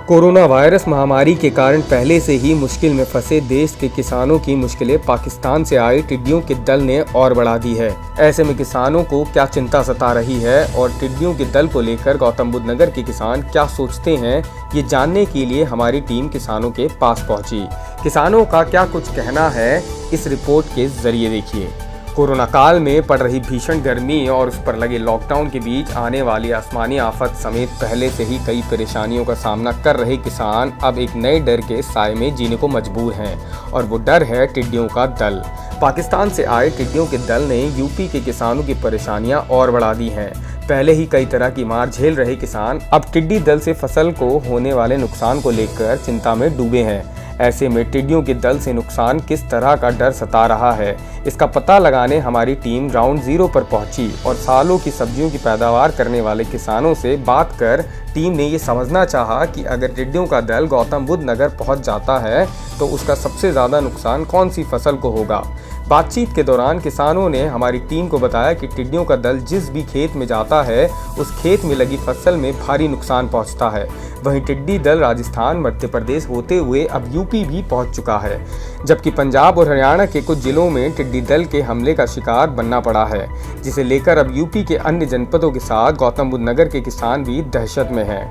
Corona virus महामारी के कारण पहले से ही मुश्किल में फंसे देश के किसानों की मुश्किलें पाकिस्तान से आए टिड्डियों के दल ने और बढ़ा दी है। ऐसे में किसानों को क्या चिंता सता रही है और टिड्डियों के दल को लेकर गौतम बुद्ध नगर के किसान क्या सोचते हैं, ये जानने के लिए हमारी टीम किसानों के पास पहुंची। किसानों का क्या कुछ कहना है, इस रिपोर्ट के जरिए देखिए। कोरोना काल में पड़ रही भीषण गर्मी और उस पर लगे लॉकडाउन के बीच आने वाली आसमानी आफत समेत पहले से ही कई परेशानियों का सामना कर रहे किसान अब एक नए डर के साए में जीने को मजबूर हैं और वो डर है टिड्डियों का दल। पाकिस्तान से आए टिड्डियों के दल ने यूपी के किसानों की परेशानियां और बढ़ा दी हैं। पहले ही कई तरह की मार झेल रहे किसान अब टिड्डी दल से फसल को होने वाले नुकसान को लेकर चिंता में डूबे हैं। ऐसे में टिड्डियों के दल से नुकसान किस तरह का डर सता रहा है, इसका पता लगाने हमारी टीम ग्राउंड जीरो पर पहुंची और सालों की सब्जियों की पैदावार करने वाले किसानों से बात कर टीम ने ये समझना चाहा कि अगर टिड्डियों का दल गौतम बुद्ध नगर पहुंच जाता है तो उसका सबसे ज़्यादा नुकसान कौन सी फसल को होगा। बातचीत के दौरान किसानों ने हमारी टीम को बताया कि टिड्डियों का दल जिस भी खेत में जाता है उस खेत में लगी फसल में भारी नुकसान पहुंचता है। वहीं टिड्डी दल राजस्थान, मध्य प्रदेश होते हुए अब यूपी भी पहुंच चुका है, जबकि पंजाब और हरियाणा के कुछ जिलों में टिड्डी दल के हमले का शिकार बनना पड़ा है, जिसे लेकर अब यूपी के अन्य जनपदों के साथ गौतम बुद्ध नगर के किसान भी दहशत में हैं।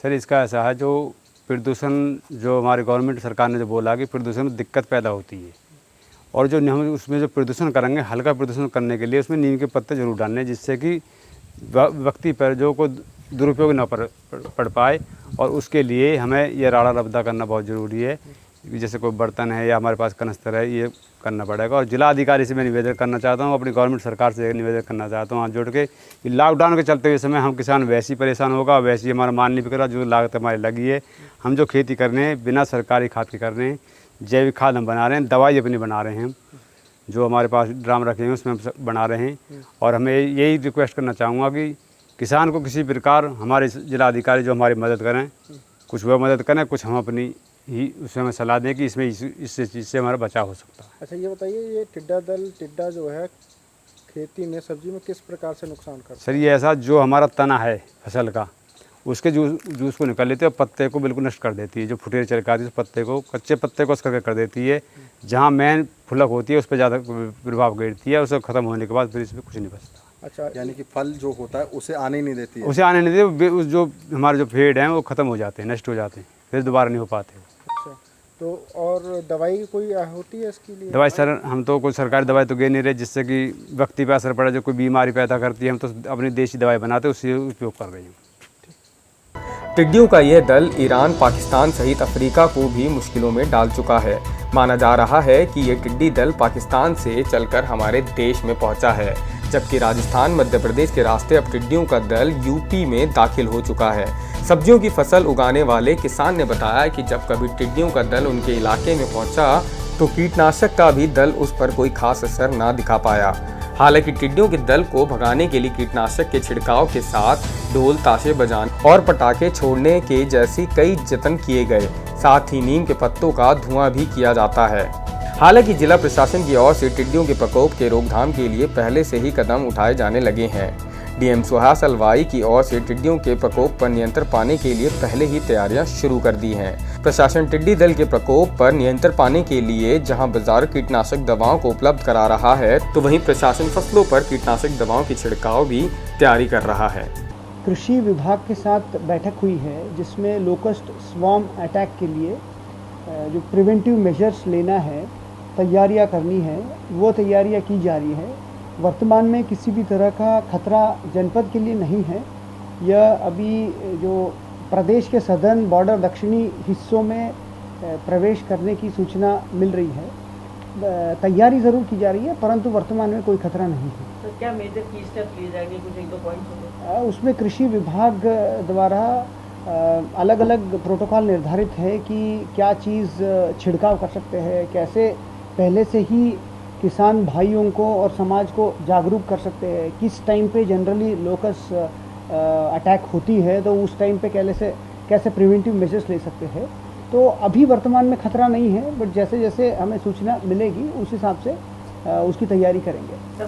सर, इसका ऐसा है, जो प्रदूषण जो हमारी गवर्नमेंट सरकार ने जो बोला कि प्रदूषण में दिक्कत पैदा होती है और जो हम उसमें जो प्रदूषण करेंगे, हल्का प्रदूषण करने के लिए उसमें नीम के पत्ते जरूर डालने, जिससे कि व्यक्ति पर जो को दुरुपयोग न पड़ पाए। और उसके लिए हमें ये राड़ा रब्दा करना बहुत ज़रूरी है। जैसे कोई बर्तन है या हमारे पास कनस्तर है, ये करना पड़ेगा। और जिला अधिकारी से मैं निवेदन करना चाहता हूँ, अपनी गवर्नमेंट सरकार से निवेदन करना चाहता हूँ हाथ जोड़ के कि लॉकडाउन के चलते हुए समय हम किसान वैसे ही परेशान होगा, वैसे ही हमारा माल नहीं बिक रहा, जो लागत हमारी लगी है। हम जो खेती कर रहे हैं बिना सरकारी खाद के कर रहे हैं, जैविक खाद हम बना रहे हैं, दवाई अपनी बना रहे हैं, जो हमारे पास ड्राम रखे हैं उसमें हम बना रहे हैं। और हमें यही रिक्वेस्ट करना चाहूँगा कि किसान को किसी प्रकार हमारे जिला अधिकारी जो हमारी मदद करें, कुछ वह मदद करें, कुछ हम अपनी ही उसमें हमें सलाह दें कि इसमें इससे चीज़ से हमारा बचाव हो सकता है। अच्छा, ये बताइए, ये टिड्डा जो है खेती में, सब्जी में किस प्रकार से नुकसान करता है? सर, ये ऐसा जो हमारा तना है फसल का, उसके जूस को निकाल लेते हैं और पत्ते को बिल्कुल नष्ट कर देती है। जो फुटेर चरकाती है उस पत्ते को, कच्चे पत्ते को उस करके कर देती है। जहाँ मेन फुलक होती है उस पर ज़्यादा प्रभाव गिरती है। उसे ख़त्म होने के बाद फिर इसमें कुछ नहीं बचता। अच्छा, यानी कि फल जो होता है उसे आने नहीं देती है? उसे आने नहीं देती, जो हमारे जो पेड़ हैं वो ख़त्म हो जाते हैं, नष्ट हो जाते हैं, फिर दोबारा नहीं हो पाते। अच्छा, तो और दवाई कोई होती है इसके लिए? दवाई सर, हम तो कोई सरकारी दवाई तो दे नहीं रहे जिससे कि व्यक्ति पर असर पड़े, जो कोई बीमारी पैदा करती है। हम तो अपनी देसी दवाई बनाते हैं, उससे उपयोग कर रहे हैं। टिड्डियों का यह दल ईरान, पाकिस्तान सहित अफ्रीका को भी मुश्किलों में डाल चुका है। माना जा रहा है कि ये टिड्डी दल पाकिस्तान से चलकर हमारे देश में पहुंचा है, जबकि राजस्थान, मध्य प्रदेश के रास्ते अब टिड्डियों का दल यूपी में दाखिल हो चुका है। सब्जियों की फसल उगाने वाले किसान ने बताया कि जब कभी टिड्डियों का दल उनके इलाके में पहुंचा तो कीटनाशक का भी दल उस पर कोई खास असर ना दिखा पाया। हालांकि टिड्डियों के दल को भगाने के लिए कीटनाशक के छिड़काव के साथ ढोल, ताशे बजाने और पटाखे छोड़ने के जैसी कई जतन किए गए। साथ ही नीम के पत्तों का धुआं भी किया जाता है। हालांकि जिला प्रशासन की ओर से टिड्डियों के प्रकोप के रोकथाम के लिए पहले से ही कदम उठाए जाने लगे हैं। डीएम सुहास अलवाई की ओर से टिड्डियों के प्रकोप पर नियंत्रण पाने के लिए पहले ही तैयारियां शुरू कर दी हैं। प्रशासन टिड्डी दल के प्रकोप पर नियंत्रण पाने के लिए जहां बाजार कीटनाशक दवाओं को उपलब्ध करा रहा है, तो वहीं प्रशासन फसलों पर कीटनाशक दवाओं की छिड़काव भी तैयारी कर रहा है। कृषि विभाग के साथ बैठक हुई है जिसमें लोकस्ट स्वार्म अटैक के लिए जो प्रिवेंटिव मेजर्स लेना है, तैयारियां करनी है, वो तैयारियां की जा रही है। वर्तमान में किसी भी तरह का खतरा जनपद के लिए नहीं है। यह अभी जो प्रदेश के सदर्न बॉर्डर दक्षिणी हिस्सों में प्रवेश करने की सूचना मिल रही है। तैयारी ज़रूर की जा रही है, परंतु वर्तमान में कोई खतरा नहीं है। तो क्या मेजर की स्टेप लिए जाएंगे, कुछ एक दो पॉइंट्स? उसमें कृषि विभाग द्वारा अलग अलग प्रोटोकॉल निर्धारित है कि क्या चीज़ छिड़काव कर सकते हैं, कैसे पहले से ही किसान भाइयों को और समाज को जागरूक कर सकते हैं, किस टाइम पे जनरली लोकस अटैक होती है तो उस टाइम पे कैसे प्रिवेंटिव मेजर्स ले सकते हैं। तो अभी वर्तमान में खतरा नहीं है, बट जैसे जैसे हमें सूचना मिलेगी उस हिसाब से उसकी तैयारी करेंगे।